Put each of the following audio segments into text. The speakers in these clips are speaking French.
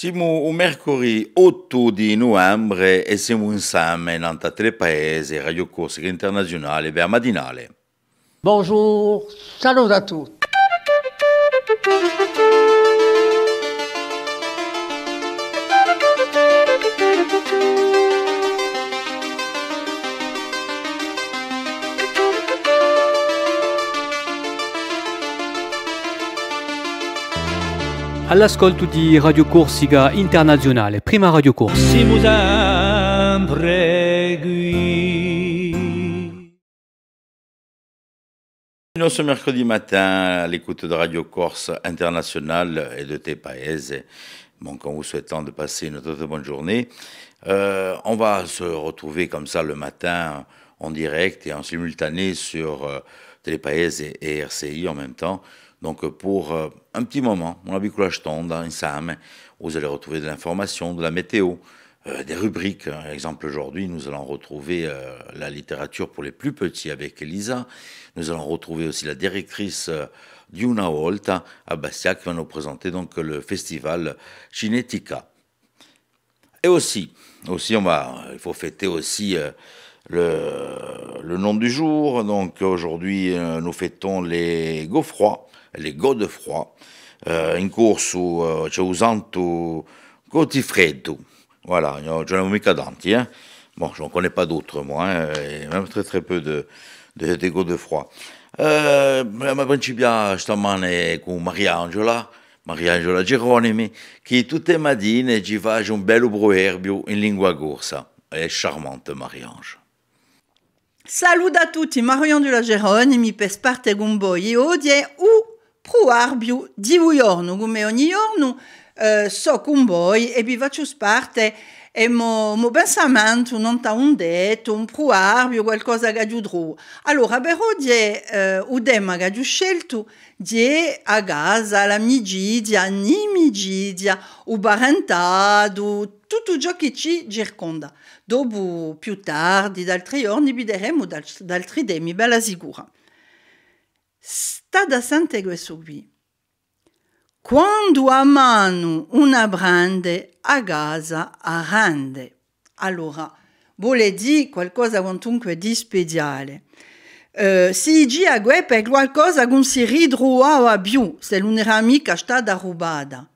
Siamo il mercoledì 8 di novembre e siamo insieme in tre paesi, Radio Corsica Internazionale, per matinale. Bonjour, salut a tutti. All'ascolto di Radio Corsica Internazionale, prima Radio Corsica. Siamo sempre qui. Ce mercredi matin, à l'écoute de Radio Corse Internationale et de tes paesi, bon, en vous souhaitant de passer une toute bonne journée, on va se retrouver comme ça le matin en direct et en simultané sur Télépaese et RCI en même temps. Donc pour un petit moment, on a vu que tombe ensemble, vous allez retrouver de l'information, de la météo, des rubriques. Par exemple, aujourd'hui, nous allons retrouver la littérature pour les plus petits avec Elisa. Nous allons retrouver aussi la directrice di Una Volta à Bastia qui va nous présenter donc le festival Cinetica. Et aussi il faut fêter aussi le nom du jour. Donc aujourd'hui, nous fêtons les Godefroy. Les Godefroy, in corso c'è usato Godifredo. Voilà, je n'ai mica tanti, hein. Bon, je n'en connais pas d'autres, moi, et même très peu de Godefroy. Ma principia stamane con Mariangela Geronimi, che tutte le mattine ci fa un bello proverbio in lingua corsa. È charmante, Mariange. Salut a tutti, Mariangela Geronimi, per parte con voi oggi proverbio di giorno, come ogni giorno so con voi e vi faccio parte e mo pensamento non ha un detto, un proverbio, qualcosa che aggiungerò. Allora, per oggi il tema che ho scelto è a casa, l'amicizia, l'inimicizia, il parentato, tutto ciò che ci circonda. Dopo, più tardi, da altri giorni, vedremo da altri temi, bella sicura. Sta da sante questo qui. Quando a mano una brande, a casa a rande. Allora, vuole dire qualcosa quantunque di speciale. Si dice a gue per qualcosa che non si ritrovava più, se non era mica stata rubata.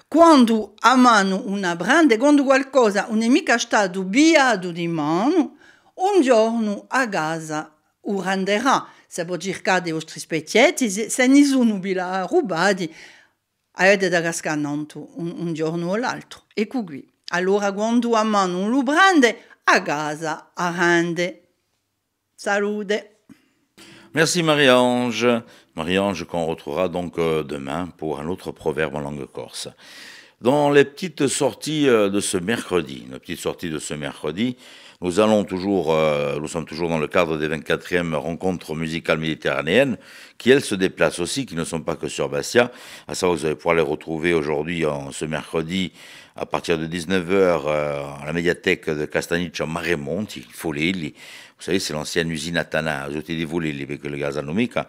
Quando a mano una brande, quando qualcosa non è mica stato biato di mano, un giorno a casa lo renderà. Se può cercare dei vostri specchietti, se nessuno vi l'ha rubati, avete da cascare un giorno o l'altro. Ecco qui. Allora, quando a mano lo prende, a casa a rende. Salute. Merci Marie-Ange. Marie-Ange qu'on retrouvera donc demain pour un autre proverbe en langue corse. Dans les petites sorties de ce mercredi, nous sommes toujours dans le cadre des 24e rencontres musicales méditerranéennes, qui elles se déplacent aussi, qui ne sont pas que sur Bastia. À savoir que vous allez pouvoir les retrouver aujourd'hui, ce mercredi, à partir de 19h, à la médiathèque de Castagniccia Maremonti, Folelli. Vous savez, c'est l'ancienne usine Atana, aux di Folelli, avec le gaz anomica.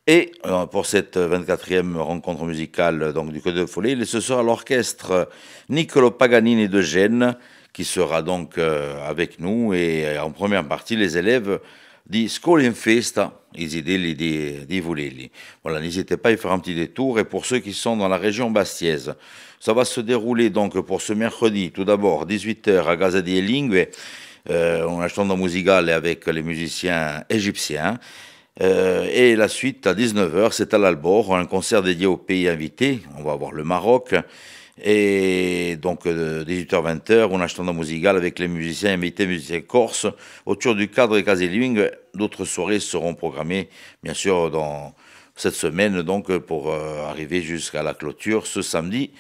Et pour cette 24e rencontre musicale donc, du Code de Folelli, ce sera l'orchestre Niccolo Paganini de Gênes, qui sera donc avec nous, et en première partie, les élèves di Scuola in Festa, i Idelli di Folelli. Voilà, n'hésitez pas à y faire un petit détour, et pour ceux qui sont dans la région bastiaise, ça va se dérouler donc pour ce mercredi, tout d'abord, 18h à Casa di Lingue, on a un musicale avec les musiciens égyptiens, et la suite, à 19h, c'est à l'Albor, un concert dédié aux pays invités, on va voir le Maroc. Et donc 18h-20h, on achète un musical avec les musiciens invités, musiciens corses, autour du cadre de Casilling. D'autres soirées seront programmées, bien sûr, dans cette semaine, donc pour arriver jusqu'à la clôture ce samedi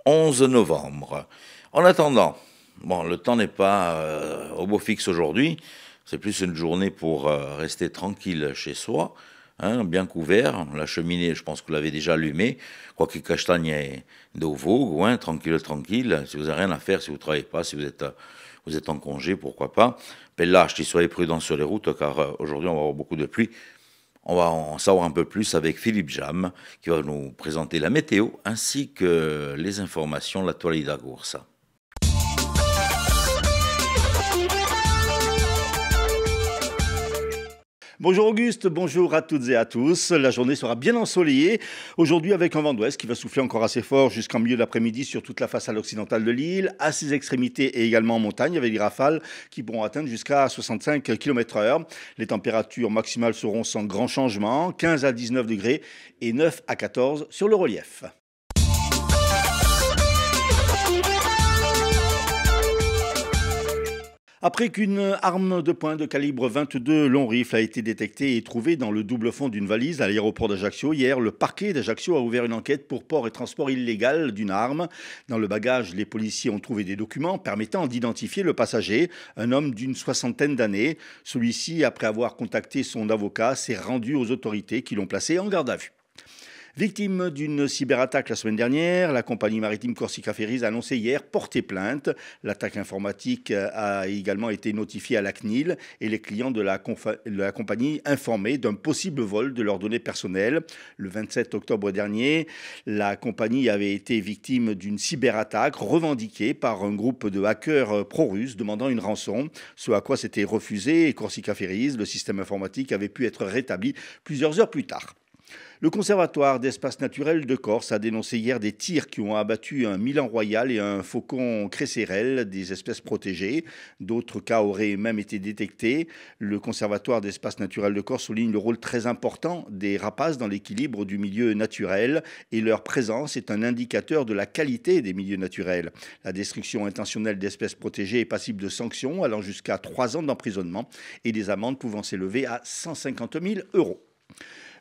11 novembre. En attendant, bon, le temps n'est pas au beau fixe aujourd'hui, c'est plus une journée pour rester tranquille chez soi, bien couvert. La cheminée, je pense que vous l'avez déjà allumée. Quoique castagne de veau, tranquille. Si vous n'avez rien à faire, si vous ne travaillez pas, si vous êtes en congé, pourquoi pas. Mais là, soyez prudents sur les routes, car aujourd'hui, on va avoir beaucoup de pluie. On va en savoir un peu plus avec Philippe Jam, qui va nous présenter la météo ainsi que les informations, l'actualité de la course. Bonjour Auguste, bonjour à toutes et à tous. La journée sera bien ensoleillée. Aujourd'hui avec un vent d'ouest qui va souffler encore assez fort jusqu'en milieu d'après-midi sur toute la façade occidentale de l'île, à ses extrémités et également en montagne avec des rafales qui pourront atteindre jusqu'à 65 km/h. Les températures maximales seront sans grand changement, 15 à 19 degrés et 9 à 14 sur le relief. Après qu'une arme de poing de calibre 22 long rifle a été détectée et trouvée dans le double fond d'une valise à l'aéroport d'Ajaccio, hier, le parquet d'Ajaccio a ouvert une enquête pour port et transport illégal d'une arme. Dans le bagage, les policiers ont trouvé des documents permettant d'identifier le passager, un homme d'une soixantaine d'années. Celui-ci, après avoir contacté son avocat, s'est rendu aux autorités qui l'ont placé en garde à vue. Victime d'une cyberattaque la semaine dernière, la compagnie maritime Corsica Ferries a annoncé hier porter plainte. L'attaque informatique a également été notifiée à la CNIL et les clients de la compagnie informés d'un possible vol de leurs données personnelles. Le 27 octobre dernier, la compagnie avait été victime d'une cyberattaque revendiquée par un groupe de hackers pro-russes demandant une rançon, ce à quoi s'était refusé et Corsica Ferries, le système informatique, avait pu être rétabli plusieurs heures plus tard. Le Conservatoire d'espaces naturels de Corse a dénoncé hier des tirs qui ont abattu un milan royal et un faucon cresserelle, des espèces protégées. D'autres cas auraient même été détectés. Le Conservatoire d'espaces naturels de Corse souligne le rôle très important des rapaces dans l'équilibre du milieu naturel et leur présence est un indicateur de la qualité des milieux naturels. La destruction intentionnelle d'espèces protégées est passible de sanctions allant jusqu'à 3 ans d'emprisonnement et des amendes pouvant s'élever à 150 000 €.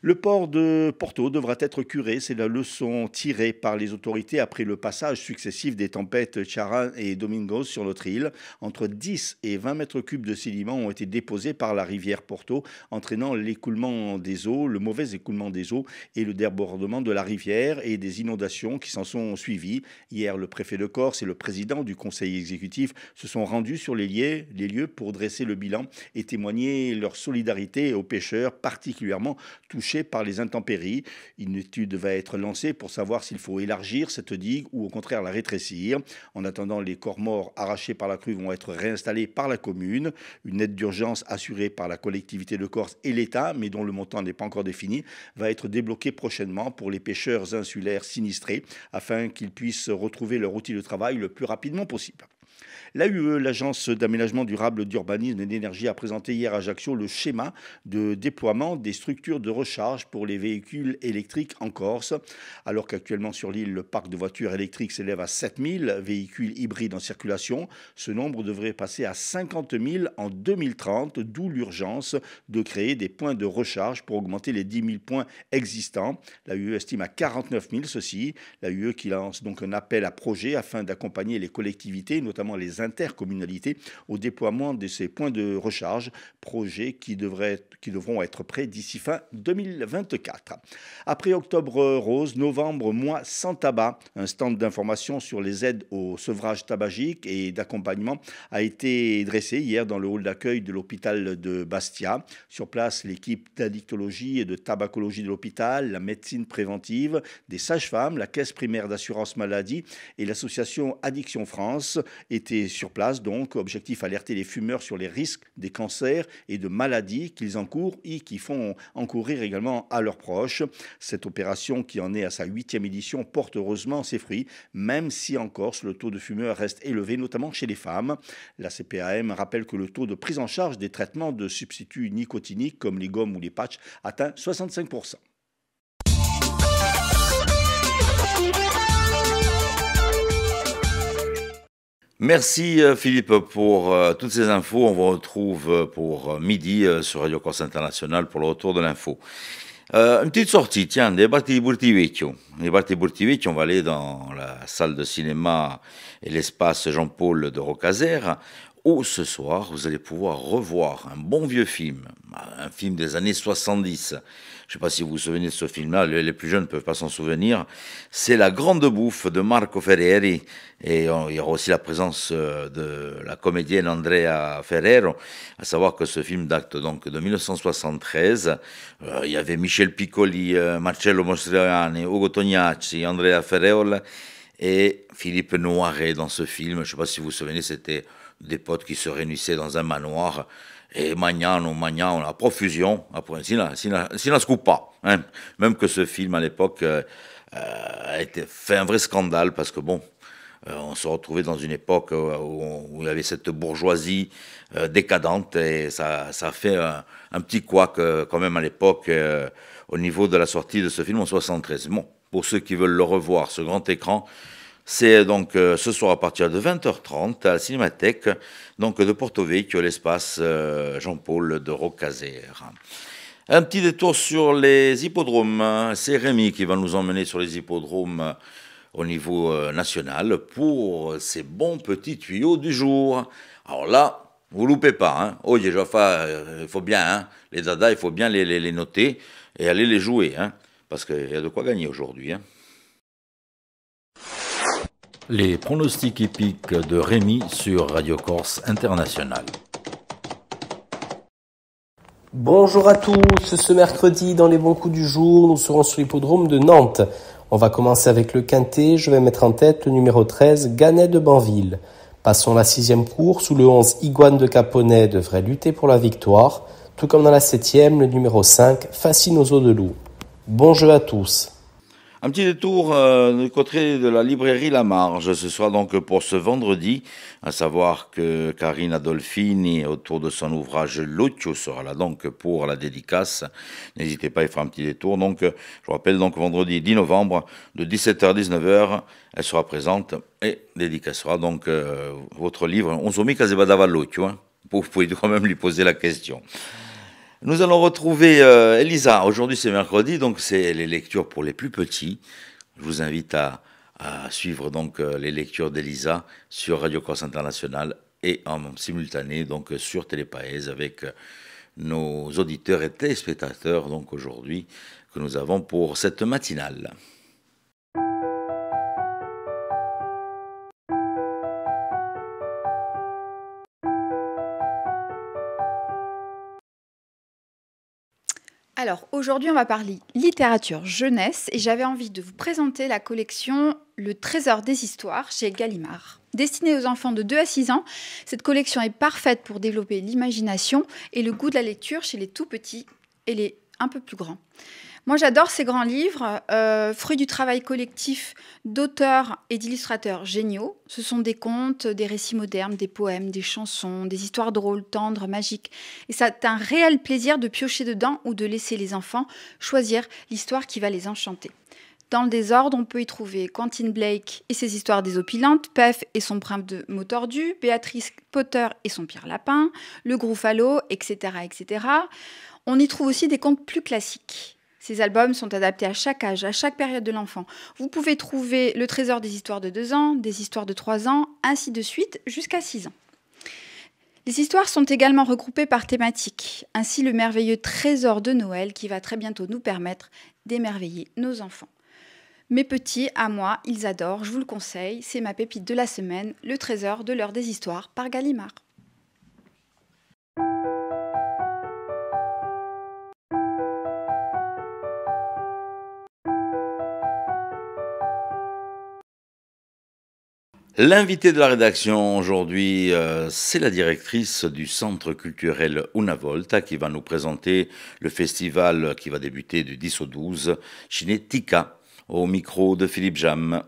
Le port de Porto devra être curé, c'est la leçon tirée par les autorités après le passage successif des tempêtes Charan et Domingos sur notre île. Entre 10 et 20 mètres cubes de sédiments ont été déposés par la rivière Porto, entraînant l'écoulement des eaux, le mauvais écoulement des eaux et le débordement de la rivière et des inondations qui s'en sont suivies. Hier, le préfet de Corse et le président du conseil exécutif se sont rendus sur les lieux pour dresser le bilan et témoigner leur solidarité aux pêcheurs particulièrement touchés par les intempéries. Une étude va être lancée pour savoir s'il faut élargir cette digue ou au contraire la rétrécir. En attendant, les corps morts arrachés par la crue vont être réinstallés par la commune. Une aide d'urgence assurée par la collectivité de Corse et l'État, mais dont le montant n'est pas encore défini, va être débloquée prochainement pour les pêcheurs insulaires sinistrés afin qu'ils puissent retrouver leur outil de travail le plus rapidement possible. L'AUE, l'Agence d'aménagement durable, d'urbanisme et d'énergie, a présenté hier à Ajaccio le schéma de déploiement des structures de recharge pour les véhicules électriques en Corse. Alors qu'actuellement sur l'île, le parc de voitures électriques s'élève à 7000 véhicules hybrides en circulation, ce nombre devrait passer à 50 000 en 2030, d'où l'urgence de créer des points de recharge pour augmenter les 10 000 points existants. L'AUE estime à 49 000 ceci. L'AUE qui lance donc un appel à projet afin d'accompagner les collectivités, notamment les intercommunalités, au déploiement de ces points de recharge, projets qui devront être prêts d'ici fin 2024. Après Octobre Rose, novembre, mois sans tabac, un stand d'information sur les aides au sevrage tabagique et d'accompagnement a été dressé hier dans le hall d'accueil de l'hôpital de Bastia. Sur place, l'équipe d'addictologie et de tabacologie de l'hôpital, la médecine préventive, des sages-femmes, la caisse primaire d'assurance maladie et l'association Addiction France étaient sur place, donc objectif alerter les fumeurs sur les risques des cancers et de maladies qu'ils encourent et qui font encourir également à leurs proches. Cette opération, qui en est à sa 8e édition, porte heureusement ses fruits, même si en Corse le taux de fumeurs reste élevé, notamment chez les femmes. La CPAM rappelle que le taux de prise en charge des traitements de substituts nicotiniques comme les gommes ou les patchs atteint 65%. Merci Philippe pour toutes ces infos. On vous retrouve pour midi sur Radio Corse International pour le retour de l'info. Une petite sortie, tiens, des Barti Burtivecchio. Les Barti Burtivecchio, on va aller dans la salle de cinéma et l'espace Jean-Paul de Rocazère, où ce soir, vous allez pouvoir revoir un bon vieux film, un film des années 70. Je ne sais pas si vous vous souvenez de ce film-là, les plus jeunes ne peuvent pas s'en souvenir. C'est La Grande Bouffe de Marco Ferreri. Et il y aura aussi la présence de la comédienne Andrea Ferrero. À savoir que ce film date donc de 1973. Il y avait Michel Piccoli, Marcello Mastroianni, Ugo Tognazzi, Andrea Ferrero et Philippe Noiret dans ce film. Je ne sais pas si vous vous souvenez, c'était des potes qui se réunissaient dans un manoir et mangiano à profusion, après, si la coupe pas. Hein. Même que ce film à l'époque a été fait un vrai scandale parce que bon, on se retrouvait dans une époque où il y avait cette bourgeoisie décadente et ça a fait un petit couac quand même à l'époque au niveau de la sortie de ce film en 73. Bon, pour ceux qui veulent le revoir, ce grand écran, c'est donc ce soir à partir de 20h30 à la Cinémathèque donc de Porto Vecchio, l'espace Jean-Paul de Roccaser. Un petit détour sur les hippodromes. C'est Rémi qui va nous emmener sur les hippodromes au niveau national pour ces bons petits tuyaux du jour. Alors là, vous loupez pas. Hein. Oh, il faut bien, hein, les dadas, il faut bien les noter et aller les jouer. Hein, parce qu'il y a de quoi gagner aujourd'hui. Hein. Les pronostics hippiques de Rémi sur Radio Corse International. Bonjour à tous, ce mercredi dans les bons coups du jour, nous serons sur l'hippodrome de Nantes. On va commencer avec le quintet, je vais mettre en tête le numéro 13, Gannet de Banville. Passons la 6e course où le 11, Iguane de Caponnet devrait lutter pour la victoire, tout comme dans la 7e, le numéro 5, Fascinoso de Loup. Bon jeu à tous. Un petit détour du côté de la librairie La Marge, ce sera donc pour ce vendredi, à savoir que Karine Adolfini, autour de son ouvrage L'Occhio, sera là donc pour la dédicace. N'hésitez pas à y faire un petit détour. Donc, je vous rappelle, donc vendredi 10 novembre, de 17h à 19h, elle sera présente et dédicacera donc votre livre. On s'en met quasi badava l'Occhio, hein. Vous pouvez quand même lui poser la question. Nous allons retrouver Elisa. Aujourd'hui, c'est mercredi, donc c'est les lectures pour les plus petits. Je vous invite à suivre donc les lectures d'Elisa sur Radio Corse International et en simultané donc sur Télépaèse avec nos auditeurs et téléspectateurs donc aujourd'hui que nous avons pour cette matinale. Alors, aujourd'hui, on va parler littérature jeunesse et j'avais envie de vous présenter la collection Le Trésor des Histoires chez Gallimard. Destinée aux enfants de 2 à 6 ans, cette collection est parfaite pour développer l'imagination et le goût de la lecture chez les tout petits et les un peu plus grands. Moi, j'adore ces grands livres, fruits du travail collectif d'auteurs et d'illustrateurs géniaux. Ce sont des contes, des récits modernes, des poèmes, des chansons, des histoires drôles, tendres, magiques. Et c'est un réel plaisir de piocher dedans ou de laisser les enfants choisir l'histoire qui va les enchanter. Dans le désordre, on peut y trouver Quentin Blake et ses histoires désopilantes, Pef et son prince de mots tordus, Béatrice Potter et son pire lapin, le Gruffalo, etc., etc. On y trouve aussi des contes plus classiques. Ces albums sont adaptés à chaque âge, à chaque période de l'enfant. Vous pouvez trouver le trésor des histoires de 2 ans, des histoires de 3 ans, ainsi de suite, jusqu'à 6 ans. Les histoires sont également regroupées par thématique. Ainsi, le merveilleux trésor de Noël qui va très bientôt nous permettre d'émerveiller nos enfants. Mes petits, à moi, ils adorent, je vous le conseille. C'est ma pépite de la semaine, le trésor de l'heure des histoires par Gallimard. L'invité de la rédaction aujourd'hui, c'est la directrice du Centre culturel Una Volta qui va nous présenter le festival qui va débuter du 10 au 12, Cinetica, au micro de Philippe Jam.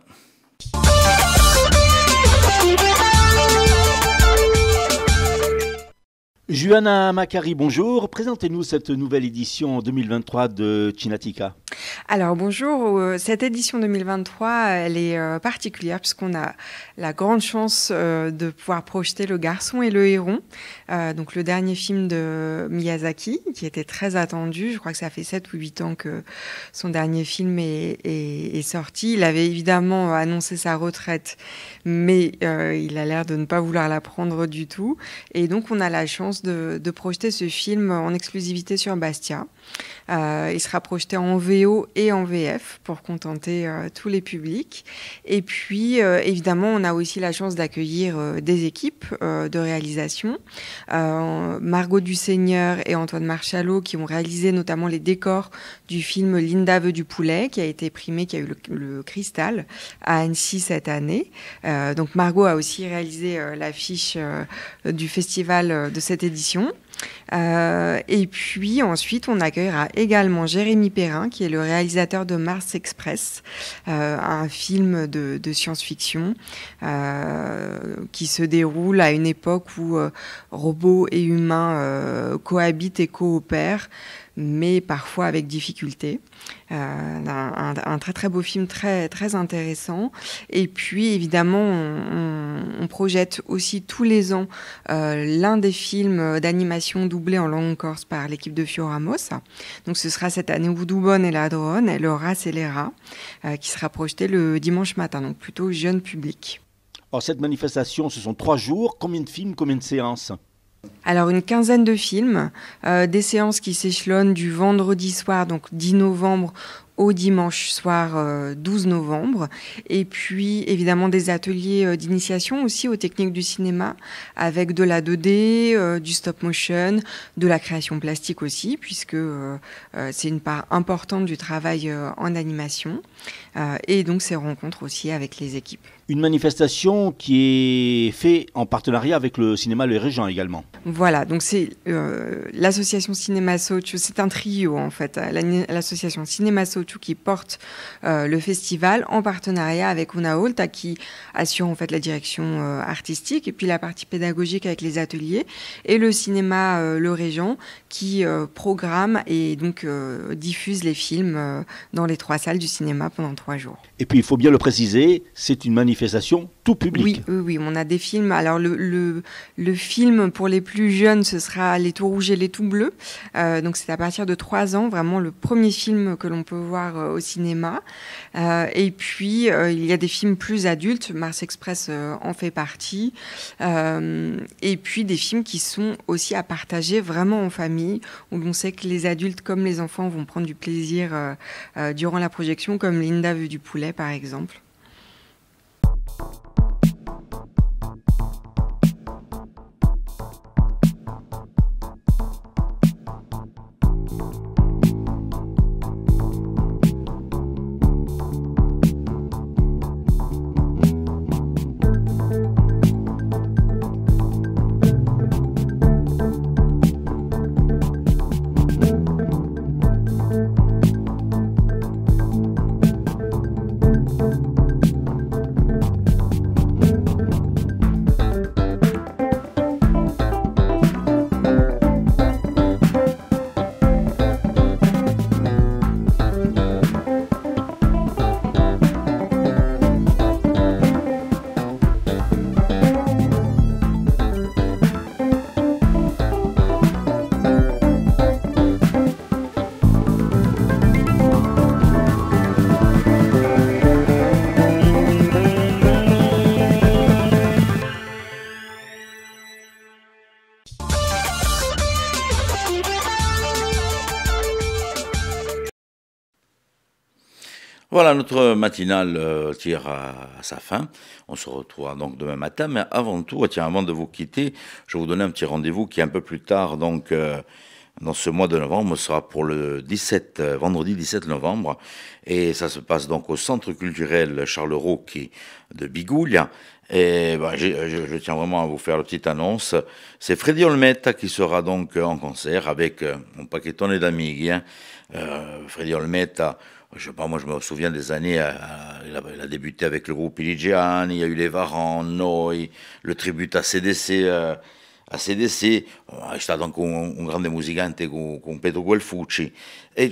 Juana Macari, bonjour. Présentez-nous cette nouvelle édition 2023 de Chinatica. Alors bonjour, cette édition 2023, elle est particulière puisqu'on a la grande chance de pouvoir projeter Le Garçon et le Héron, donc le dernier film de Miyazaki qui était très attendu. Je crois que ça fait 7 ou 8 ans que son dernier film est sorti. Il avait évidemment annoncé sa retraite, mais il a l'air de ne pas vouloir la prendre du tout. Et donc on a la chance de projeter ce film en exclusivité sur Bastia. Il sera projeté en VO et en VF pour contenter tous les publics. Et puis, évidemment, on a aussi la chance d'accueillir des équipes de réalisation. Margot Dusseigneur et Antoine Marchalot qui ont réalisé notamment les décors du film Linda veut du poulet, qui a été primé, qui a eu le Cristal à Annecy cette année. Donc Margot a aussi réalisé l'affiche du festival de cette édition. Et puis ensuite on accueillera également Jérémy Perrin qui est le réalisateur de Mars Express, un film de science-fiction qui se déroule à une époque où robots et humains cohabitent et coopèrent, mais parfois avec difficulté. Un très très beau film, très très intéressant. Et puis évidemment on projette aussi tous les ans l'un des films d'animation doublé en langue corse par l'équipe de Fio Ramos. Donc ce sera cette année Voudou et la Drone et le rat c'est les rats, qui sera projeté le dimanche matin, donc plutôt jeune public. Alors cette manifestation, ce sont 3 jours. Combien de films, combien de séances ? Alors une quinzaine de films, des séances qui s'échelonnent du vendredi soir, donc 10 novembre, au dimanche soir 12 novembre. Et puis évidemment des ateliers d'initiation aussi aux techniques du cinéma avec de la 2D, du stop motion, de la création plastique aussi, puisque c'est une part importante du travail en animation. Et donc ces rencontres aussi avec les équipes. Une manifestation qui est faite en partenariat avec le cinéma Le Régent également. Voilà, donc c'est l'association Cinéma Sochu, c'est un trio en fait, l'association Cinéma Sochu qui porte le festival en partenariat avec Unaolta qui assure en fait la direction artistique et puis la partie pédagogique avec les ateliers, et le cinéma Le Régent qui programme et donc diffuse les films dans les 3 salles du cinéma pendant 3 jours. Et puis il faut bien le préciser, c'est une manifestation tout public. Oui, on a des films. Alors le film pour les plus jeunes, ce sera Les Tout Rouges et les Tout Bleus. Donc c'est à partir de 3 ans, vraiment le premier film que l'on peut voir au cinéma. Et puis il y a des films plus adultes, Mars Express en fait partie. Et puis des films qui sont aussi à partager vraiment en famille, où l'on sait que les adultes comme les enfants vont prendre du plaisir durant la projection, comme Linda veut du poulet par exemple. Voilà, notre matinale tire à sa fin. On se retrouve donc demain matin. Mais avant tout, avant de vous quitter, je vais vous donner un petit rendez-vous qui est un peu plus tard. Donc, dans ce mois de novembre, ce sera pour le vendredi 17 novembre. Et ça se passe donc au Centre culturel Charles Rocchi de Biguglia. Et je tiens vraiment à vous faire la petite annonce. C'est Freddy Olmetta qui sera donc en concert avec un paquetone d'amigos. Freddy Olmetta, je sais pas, moi je me souviens des années, il a débuté avec le groupe Iligiani, il y a eu les Varans, Noi, le tribut à CDC, CDC, è stato anche un grande musicante con Pedro Guelfucci. Et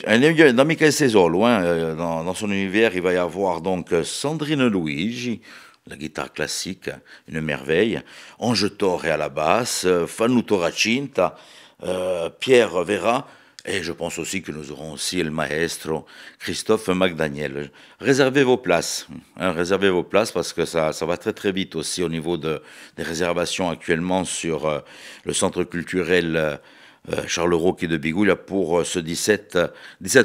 dans Michael Sesolo, dans son univers, il va y avoir donc Sandrine Luigi, la guitare classique, une merveille, Ange Torre à la basse, Fanuto Racinta, Pierre Vera, et je pense aussi que nous aurons aussi le maestro Christophe McDaniel. Réservez vos places, réservez vos places parce que ça va très très vite aussi au niveau des réservations actuellement sur le centre culturel Charles Roquet de Bigouille pour ce 17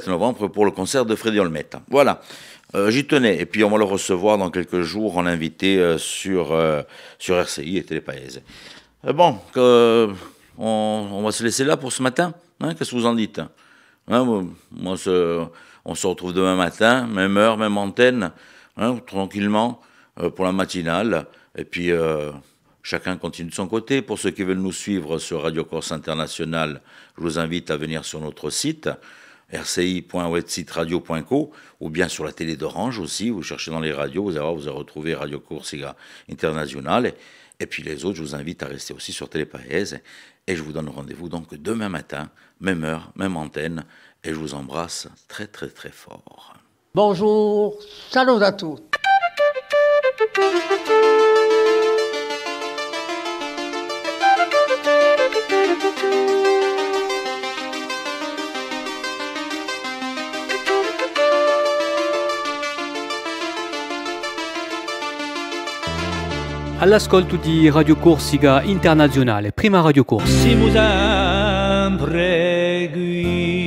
novembre pour le concert de Freddy Olmette. Voilà, j'y tenais. Et puis on va le recevoir dans quelques jours en invité sur RCI et Télépaèse. Bon, on va se laisser là pour ce matin. Qu'est-ce que vous en dites? On se retrouve demain matin, même heure, même antenne, tranquillement, pour la matinale. Et puis, chacun continue de son côté. Pour ceux qui veulent nous suivre sur Radio Corse International, je vous invite à venir sur notre site, rci.websiteradio.co, ou bien sur la télé d'Orange aussi. Vous cherchez dans les radios, vous allez retrouver Radio Corse International. Et puis les autres, je vous invite à rester aussi sur Télépaèse. Et je vous donne rendez-vous donc demain matin, même heure, même antenne. Et je vous embrasse très très très fort. Bonjour, salut à tous. All'ascolto di Radio Corsica Internazionale, prima Radio Corsa. Siamo sempre qui.